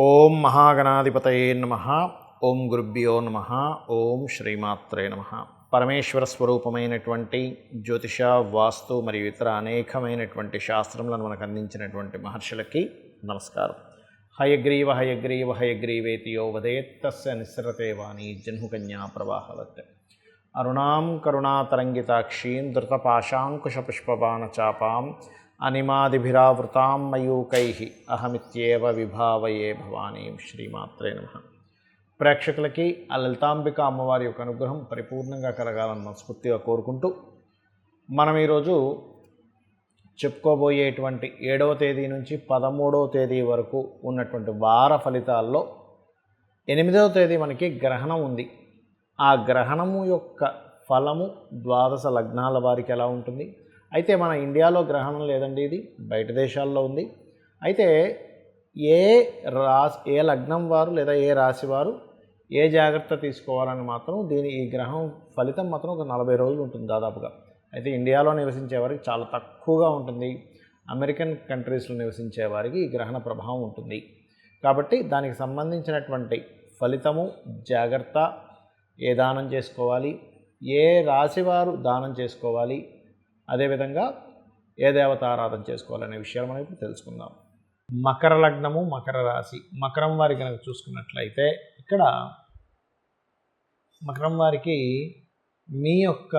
ఓం మహాగణాధిపతయే నమః. ఓం గురుభ్యో నమః. ఓం శ్రీమాత్రే నమః. పరమేశ్వర స్వరూపమైనటువంటి జ్యోతిష, వాస్తు మరియు ఇతర అనేకమైనటువంటి శాస్త్రములను మనకు అందించినటువంటి మహర్షులకి నమస్కారం. హయగ్రీవ హయగ్రీవ హయగ్రీవేతి యో వదేత్తస్య నిస్సరతే వాణి జహ్నుకన్యా ప్రవాహవత్. అరుణాం కరుణాతరంగితాక్షీం ధృతపాశాంకుశపుష్పబాణచాపాం అనిమాదిభిరావృతాం మయూకైః అహమిత్యేవ విభావయే భవానీం. శ్రీమాత్రే నమః. ప్రేక్షకులకి ఆ లలితాంబిక అమ్మవారి యొక్క అనుగ్రహం పరిపూర్ణంగా కలగాలని మనస్ఫూర్తిగా కోరుకుంటూ మనం ఈరోజు చెప్పుకోబోయేటువంటి 7వ తేదీ నుంచి 13వ తేదీ వరకు ఉన్నటువంటి వార ఫలితాల్లో 8వ తేదీ మనకి గ్రహణం ఉంది. ఆ గ్రహణము యొక్క ఫలము ద్వాదశ లగ్నాల వారికి ఎలా ఉంటుంది? అయితే మన ఇండియాలో గ్రహణం లేదండి, ఇది బయట దేశాల్లో ఉంది. అయితే ఏ లగ్నం వారు లేదా ఏ రాశి వారు ఏ జాగ్రత్త తీసుకోవాలని మాత్రం ఈ గ్రహం ఫలితం మాత్రం ఒక 40 రోజులు ఉంటుంది దాదాపుగా. అయితే ఇండియాలో నివసించే వారికి చాలా తక్కువగా ఉంటుంది. అమెరికన్ కంట్రీస్లో నివసించే వారికి ఈ గ్రహణ ప్రభావం ఉంటుంది. కాబట్టి దానికి సంబంధించినటువంటి ఫలితము, జాగ్రత్త, ఏ దానం చేసుకోవాలి, ఏ రాశి వారు దానం చేసుకోవాలి, అదేవిధంగా ఏ దేవత ఆరాధన చేసుకోవాలనే విషయాలు మనం ఇప్పుడు తెలుసుకుందాం. మకర లగ్నము, మకర రాశి. మకరం వారి కనుక చూసుకున్నట్లయితే ఇక్కడ మకరం వారికి మీ యొక్క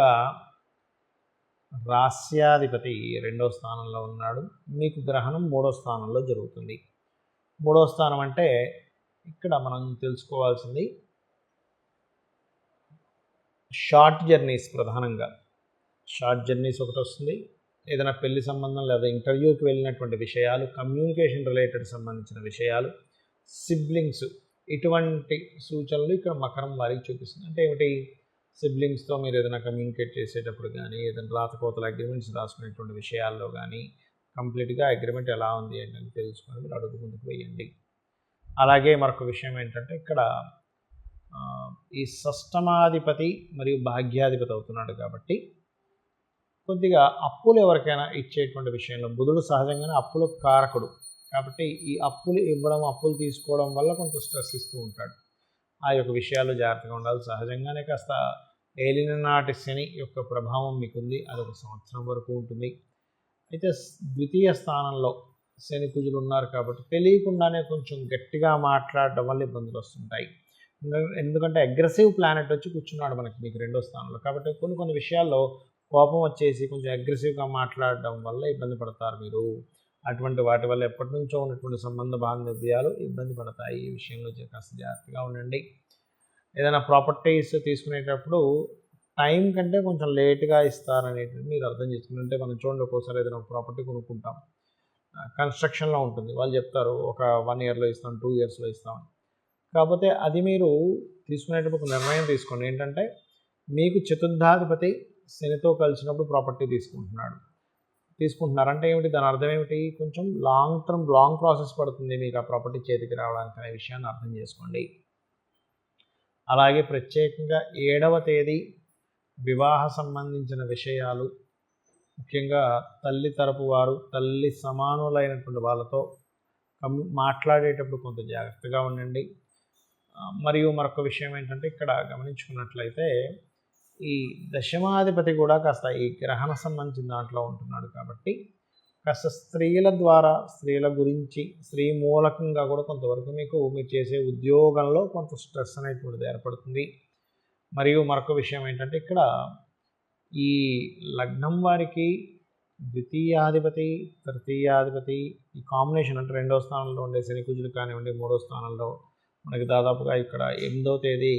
రాస్యాధిపతి 2వ స్థానంలో ఉన్నాడు. మీకు గ్రహణం 3వ స్థానంలో జరుగుతుంది. 3వ స్థానం అంటే ఇక్కడ మనం తెలుసుకోవాల్సింది షార్ట్ జర్నీస్. ప్రధానంగా షార్ట్ జర్నీస్ ఒకటి వస్తుంది. ఏదైనా పెళ్లి సంబంధం లేదా ఇంటర్వ్యూకి వెళ్ళినటువంటి విషయాలు, కమ్యూనికేషన్ రిలేటెడ్ సంబంధించిన విషయాలు, సిబ్లింగ్స్, ఇటువంటి సూచనలు ఇక్కడ మకరం వారికి చూపిస్తుంది. అంటే ఏమిటి? సిబ్లింగ్స్తో మీరు ఏదైనా కమ్యూనికేట్ చేసేటప్పుడు కానీ, ఏదైనా రాతకోతల అగ్రిమెంట్స్ రాసుకునేటువంటి విషయాల్లో కానీ కంప్లీట్గా అగ్రిమెంట్ ఎలా ఉంది అని తెలుసుకొని మీరు అడుగు ముందుకు వేయండి. అలాగే మరొక విషయం ఏంటంటే ఇక్కడ ఈ షష్టమాధిపతి మరియు భాగ్యాధిపతి అవుతున్నాడు కాబట్టి కొద్దిగా అప్పులు ఎవరికైనా ఇచ్చేటువంటి విషయంలో బుధుడు సహజంగానే అప్పులు కారకుడు కాబట్టి ఈ అప్పులు ఇవ్వడం, అప్పులు తీసుకోవడం వల్ల కొంత స్ట్రెస్ ఇస్తూ ఉంటాడు. ఆ యొక్క విషయాల్లో జాగ్రత్తగా ఉండాలి. సహజంగానే కాస్త ఏలిన నాటి శని యొక్క ప్రభావం మీకుంది. అదొక సంవత్సరం వరకు ఉంటుంది. అయితే ద్వితీయ స్థానంలో శని కుజులు ఉన్నారు కాబట్టి తెలియకుండానే కొంచెం గట్టిగా మాట్లాడడం వల్ల ఇబ్బందులు వస్తుంటాయి. ఎందుకంటే అగ్రెసివ్ ప్లానెట్ వచ్చి కూర్చున్నాడు మనకి మీకు 2వ స్థానంలో. కాబట్టి కొన్ని విషయాల్లో కోపం వచ్చేసి కొంచెం అగ్రెసివ్గా మాట్లాడడం వల్ల ఇబ్బంది పడతారు మీరు. అటువంటి వాటి వల్ల ఎప్పటి నుంచో ఉన్నటువంటి సంబంధ బాంధవ్యాలు ఇబ్బంది పడతాయి. ఈ విషయంలో కాస్త జాగ్రత్తగా ఉండండి. ఏదైనా ప్రాపర్టీస్ తీసుకునేటప్పుడు టైం కంటే కొంచెం లేట్గా ఇస్తారనేది మీరు అర్థం చేసుకుంటే, మనం చూడండి ఒక్కోసారి ఏదైనా ప్రాపర్టీ కొనుక్కుంటాం, కన్స్ట్రక్షన్లో ఉంటుంది, వాళ్ళు చెప్తారు ఒక 1 ఇయర్లో ఇస్తాం, 2 ఇయర్స్లో ఇస్తాం. కాకపోతే అది మీరు తీసుకునేటప్పుడు ఒక నిర్ణయం తీసుకోండి. ఏంటంటే మీకు చతుర్థాధిపతి శనితో కలిసినప్పుడు ప్రాపర్టీ తీసుకుంటున్నారంటే ఏమిటి? దాని అర్థం ఏమిటి? కొంచెం లాంగ్ ప్రాసెస్ పడుతుంది మీకు ఆ ప్రాపర్టీ చేతికి రావడానికి అనే విషయాన్ని అర్థం చేసుకోండి. అలాగే ప్రత్యేకంగా 7వ తేదీ వివాహ సంబంధించిన విషయాలు, ముఖ్యంగా తల్లి తరపు వారు, తల్లి సమానులైనటువంటి వాళ్ళతో మాట్లాడేటప్పుడు కొంత జాగ్రత్తగా ఉండండి. మరియు మరొక విషయం ఏంటంటే ఇక్కడ గమనించుకున్నట్లయితే ఈ దశమాధిపతి కూడా కాస్త ఈ గ్రహణ సంబంధించిన దాంట్లో ఉంటున్నాడు కాబట్టి కాస్త స్త్రీల గురించి, స్త్రీ మూలకంగా కూడా కొంతవరకు మీరు చేసే ఉద్యోగంలో కొంత స్ట్రెస్ అనేటువంటిది ఏర్పడుతుంది. మరియు మరొక విషయం ఏంటంటే ఇక్కడ ఈ లగ్నం వారికి ద్వితీయాధిపతి, తృతీయాధిపతి ఈ కాంబినేషన్ అంటే 2వ స్థానంలో ఉండే శని కుజులు కానివ్వండి, 3వ స్థానంలో మనకి దాదాపుగా ఇక్కడ 9వ తేదీ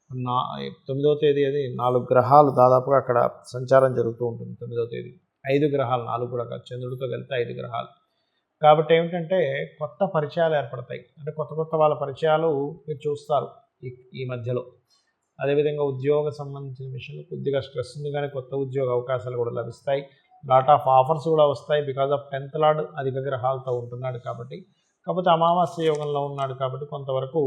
9వ తేదీ అది 4 గ్రహాలు దాదాపుగా అక్కడ సంచారం జరుగుతూ ఉంటుంది. 9వ తేదీ 5 గ్రహాలు, 4 కూడా కాదు, చంద్రుడితో కలిపితే 5 గ్రహాలు. కాబట్టి ఏమిటంటే కొత్త పరిచయాలు ఏర్పడతాయి. అంటే కొత్త వాళ్ళ పరిచయాలు మీరు చూస్తారు ఈ మధ్యలో. అదేవిధంగా ఉద్యోగ సంబంధించిన విషయంలో కొద్దిగా స్ట్రెస్ ఉంది, కానీ కొత్త ఉద్యోగ అవకాశాలు కూడా లభిస్తాయి. లాట్ ఆఫ్ ఆఫర్స్ కూడా వస్తాయి. బికాజ్ ఆఫ్ 10th లార్డ్ అధిక గ్రహాలతో ఉంటున్నాడు కాబట్టి. కాకపోతే అమావాస్య యోగంలో ఉన్నాడు కాబట్టి కొంతవరకు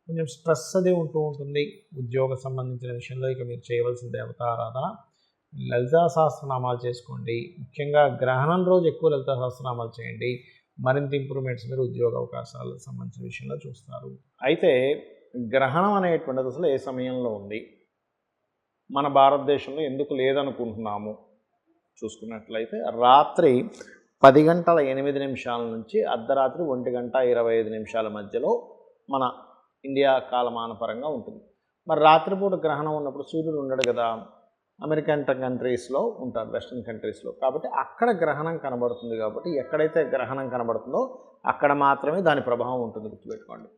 కొంచెం స్ట్రెస్ అది ఉంటూ ఉంటుంది ఉద్యోగ సంబంధించిన విషయంలో. ఇక మీరు చేయవలసిన దేవతా ఆరాధన లలితా సహస్రనామాలు చేసుకోండి. ముఖ్యంగా గ్రహణం రోజు ఎక్కువ లలితా సహస్రనామాలు చేయండి. మరింత ఇంప్రూవ్మెంట్స్ మీరు ఉద్యోగ అవకాశాలకు సంబంధించిన విషయంలో చూస్తారు. అయితే గ్రహణం అనేటువంటిది అసలు ఏ సమయంలో ఉంది, మన భారతదేశంలో ఎందుకు లేదనుకుంటున్నాము చూసుకున్నట్లయితే రాత్రి 10:08 నుంచి అర్ధరాత్రి 1:25 మధ్యలో మన ఇండియా కాలమాన పరంగా ఉంటుంది. మరి రాత్రిపూట గ్రహణం ఉన్నప్పుడు సూర్యుడు ఉండడు కదా, అమెరికన్ కంట్రీస్లో ఉంటారు, వెస్ట్రన్ కంట్రీస్లో. కాబట్టి అక్కడ గ్రహణం కనబడుతుంది. కాబట్టి ఎక్కడైతే గ్రహణం కనబడుతుందో అక్కడ మాత్రమే దాని ప్రభావం ఉంటుంది, గుర్తుపెట్టుకోండి.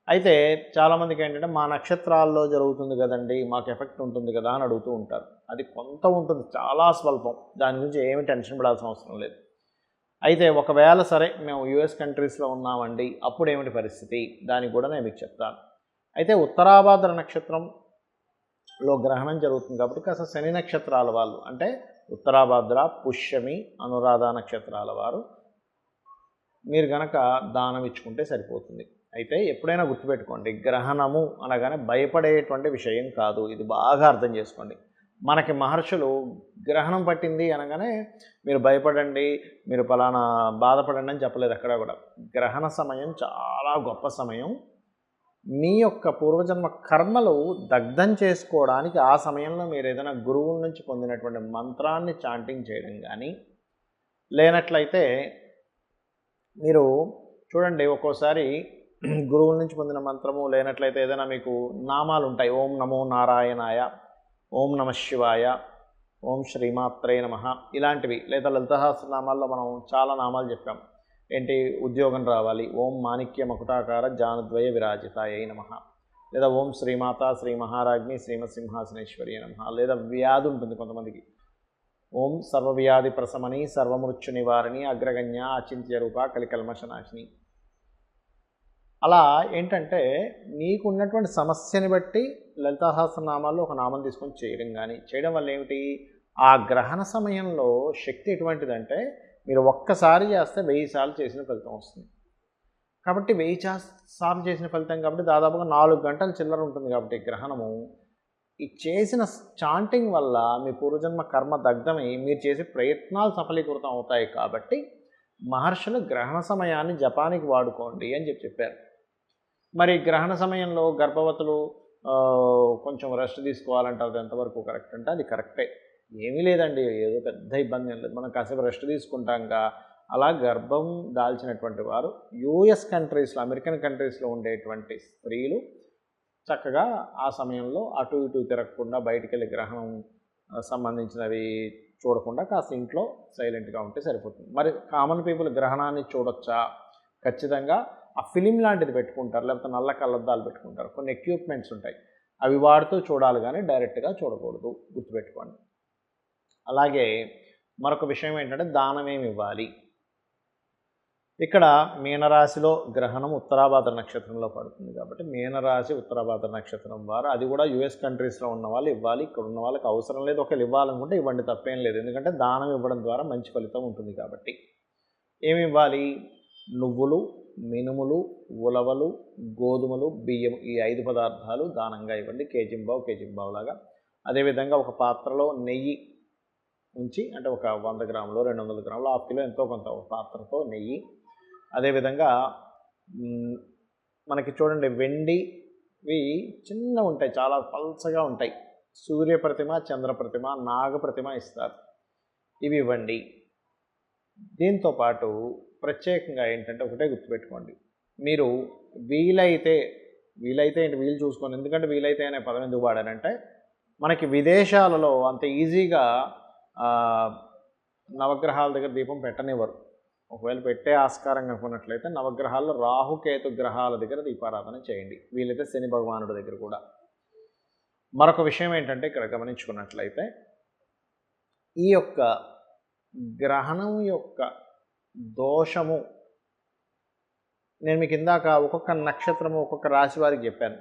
అయితే చాలామందికి ఏంటంటే మా నక్షత్రాల్లో జరుగుతుంది కదండి, మాకు ఎఫెక్ట్ ఉంటుంది కదా అని అడుగుతూ ఉంటారు. అది కొంత ఉంటుంది, చాలా స్వల్పం, దాని గురించి ఏమి టెన్షన్ పడాల్సిన అవసరం లేదు. అయితే ఒకవేళ సరే మేము యుఎస్ కంట్రీస్లో ఉన్నామండి, అప్పుడు ఏమిటి పరిస్థితి, దానికి కూడా నేను మీకు చెప్తాను. అయితే ఉత్తరాభాద్ర నక్షత్రంలో గ్రహణం జరుగుతుంది కాబట్టి కాస్త శని నక్షత్రాల వాళ్ళు, అంటే ఉత్తరాభాద్ర, పుష్యమి, అనురాధ నక్షత్రాల వారు మీరు గనక దానం ఇచ్చుకుంటే సరిపోతుంది. అయితే ఎప్పుడైనా గుర్తుపెట్టుకోండి, గ్రహణము అనగానే భయపడేటువంటి విషయం కాదు, ఇది బాగా అర్థం చేసుకోండి. మనకి మహర్షులు గ్రహణం పట్టింది అనగానే మీరు భయపడండి, మీరు ఫలానా బాధపడండి అని చెప్పలేదు ఎక్కడా కూడా. గ్రహణ సమయం చాలా గొప్ప సమయం. మీ యొక్క పూర్వజన్మ కర్మలు దగ్ధం చేసుకోవడానికి ఆ సమయంలో మీరు ఏదైనా గురువుల నుంచి పొందినటువంటి మంత్రాన్ని చాంటింగ్ చేయడం కానీ, లేనట్లయితే మీరు చూడండి ఒక్కోసారి గురువుల నుంచి పొందిన మంత్రము లేనట్లయితే ఏదైనా మీకు నామాలు ఉంటాయి, ఓం నమో నారాయణాయ, ఓం నమ శివాయ, ఓం శ్రీమాత్రే నమః, ఇలాంటివి. లేదా లలిత సహస్రనామాల్లో మనం చాలా నామాలు చెప్పాం. ఏంటి, ఉద్యోగం రావాలి, ఓం మాణిక్య మకుటాకార జానుద్వయ విరాజితాయ నమః, లేదా ఓం శ్రీమాత శ్రీ మహారాజ్ఞి శ్రీమత్సింహాసనేశ్వరి నమః, లేదా వ్యాధి ఉంటుంది కొంతమందికి, ఓం సర్వవ్యాధి ప్రశమని సర్వమృత్యు నివారిణి అగ్రగణ్య అచింత్య రూప కలికల్మషనాశిని. అలా ఏంటంటే మీకు ఉన్నటువంటి సమస్యని బట్టి లలితా సహస్రనామాల్లో ఒక నామం తీసుకొని చేయడం వల్ల ఏమిటి, ఆ గ్రహణ సమయంలో శక్తి ఎటువంటిదంటే మీరు ఒక్కసారి చేస్తే 1000 సార్లు చేసిన ఫలితం వస్తుంది. కాబట్టి 1000 సార్లు చేసిన ఫలితం కాబట్టి దాదాపుగా 4 గంటల చిల్లర ఉంటుంది. కాబట్టి గ్రహణము ఈ చేసిన చాంటింగ్ వల్ల మీ పూర్వజన్మ కర్మ దగ్ధమై మీరు చేసే ప్రయత్నాలు సఫలీకృతం అవుతాయి. కాబట్టి మహర్షులు గ్రహణ సమయాన్ని జపానికి వాడుకోండి అని చెప్పారు. మరి గ్రహణ సమయంలో గర్భవతులు కొంచెం రెస్ట్ తీసుకోవాలంటారు, అది ఎంతవరకు కరెక్ట్ అంటే అది కరెక్టే, ఏమీ లేదండి, ఏదో పెద్ద ఇబ్బంది ఏం లేదు, మనం కాసేపు రెస్ట్ తీసుకుంటాంగా. అలా గర్భం దాల్చినటువంటి వారు యుఎస్ కంట్రీస్లో, అమెరికన్ కంట్రీస్లో ఉండేటువంటి స్త్రీలు చక్కగా ఆ సమయంలో అటు ఇటు తిరగకుండా బయటికి వెళ్ళి గ్రహణం సంబంధించినవి చూడకుండా కాస్త ఇంట్లో సైలెంట్గా ఉంటే సరిపోతుంది. మరి కామన్ పీపుల్ గ్రహణాన్ని చూడొచ్చా? ఖచ్చితంగా ఆ ఫిలిం లాంటిది పెట్టుకుంటారు, లేకపోతే నల్ల కళ్ళద్దాలు పెట్టుకుంటారు, కొన్ని ఎక్విప్మెంట్స్ ఉంటాయి, అవి వాడుతూ చూడాలి కానీ డైరెక్ట్గా చూడకూడదు, గుర్తుపెట్టుకోండి. అలాగే మరొక విషయం ఏంటంటే దానం ఏమి ఇవ్వాలి. ఇక్కడ మీనరాశిలో గ్రహణం ఉత్తరాభాద్ర నక్షత్రంలో పడుతుంది కాబట్టి మీనరాశి ఉత్తరాభాద్ర నక్షత్రం వారు, అది కూడా యుఎస్ కంట్రీస్లో ఉన్న వాళ్ళు ఇవ్వాలి, ఇక్కడ ఉన్న వాళ్ళకి అవసరం లేదు, ఒకవేళ ఇవ్వాలనుకుంటే ఇవ్వండి, తప్పేం లేదు, ఎందుకంటే దానం ఇవ్వడం ద్వారా మంచి ఫలితం ఉంటుంది. కాబట్టి ఏమి ఇవ్వాలి, నువ్వులు, మినుములు, ఉలవలు, గోధుమలు, బియ్యం, ఈ 5 పదార్థాలు దానంగా ఇవ్వండి, కేజీంబావు లాగా. అదేవిధంగా ఒక పాత్రలో నెయ్యి ఉంచి, అంటే ఒక 100 గ్రాములు 200 గ్రాములు 1/2 కిలో ఎంతో కొంత ఒక పాత్రతో నెయ్యి. అదేవిధంగా మనకి చూడండి వెండివి చిన్న ఉంటాయి, చాలా పల్చగా ఉంటాయి, సూర్య ప్రతిమ, చంద్ర ప్రతిమ, నాగ ప్రతిమ ఇస్తారు, ఇవి ఇవ్వండి. దీంతోపాటు ప్రత్యేకంగా ఏంటంటే ఒకటే గుర్తుపెట్టుకోండి, మీరు వీలైతే ఏంటి వీలు చూసుకోండి, ఎందుకంటే వీలైతే అనే పదం ఎందుకు వాడారంటే మనకి విదేశాలలో అంత ఈజీగా నవగ్రహాల దగ్గర దీపం పెట్టనివ్వరు. ఒకవేళ పెట్టే ఆస్కారం కనుకున్నట్లయితే నవగ్రహాల్లో రాహుకేతు గ్రహాల దగ్గర దీపారాధన చేయండి, వీలైతే శని భగవానుడి దగ్గర కూడా. మరొక విషయం ఏంటంటే ఇక్కడ గమనించుకున్నట్లయితే ఈ యొక్క గ్రహణం యొక్క దోషము నేను మీకు ఇందాక ఒక్కొక్క నక్షత్రము ఒక్కొక్క రాశి వారికి చెప్పాను.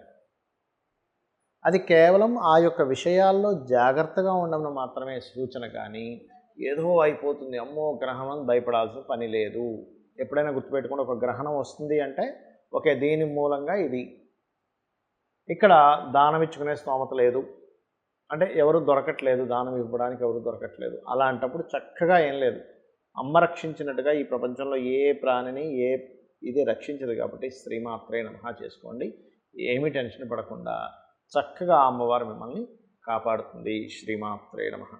అది కేవలం ఆ యొక్క విషయాల్లో జాగ్రత్తగా ఉండడం మాత్రమే సూచన, కానీ ఏదో అయిపోతుంది అమ్మో గ్రహణం అని భయపడాల్సిన పని లేదు. ఎప్పుడైనా గుర్తుపెట్టుకుంటే ఒక గ్రహణం వస్తుంది అంటే ఓకే దీని మూలంగా ఇది, ఇక్కడ దానం ఇచ్చుకునే స్తోమత లేదు అంటే ఎవరు దొరకట్లేదు, దానం ఇవ్వడానికి ఎవరు దొరకట్లేదు, అలాంటప్పుడు చక్కగా ఏం లేదు అమ్మ రక్షించినట్టుగా ఈ ప్రపంచంలో ఏ ప్రాణిని ఇది రక్షించదు. కాబట్టి శ్రీమాత్రే నమః చేసుకోండి. ఏమీ టెన్షన్ పడకుండా చక్కగా అమ్మవారు మిమ్మల్ని కాపాడుతుంది. శ్రీమాత్రే నమః.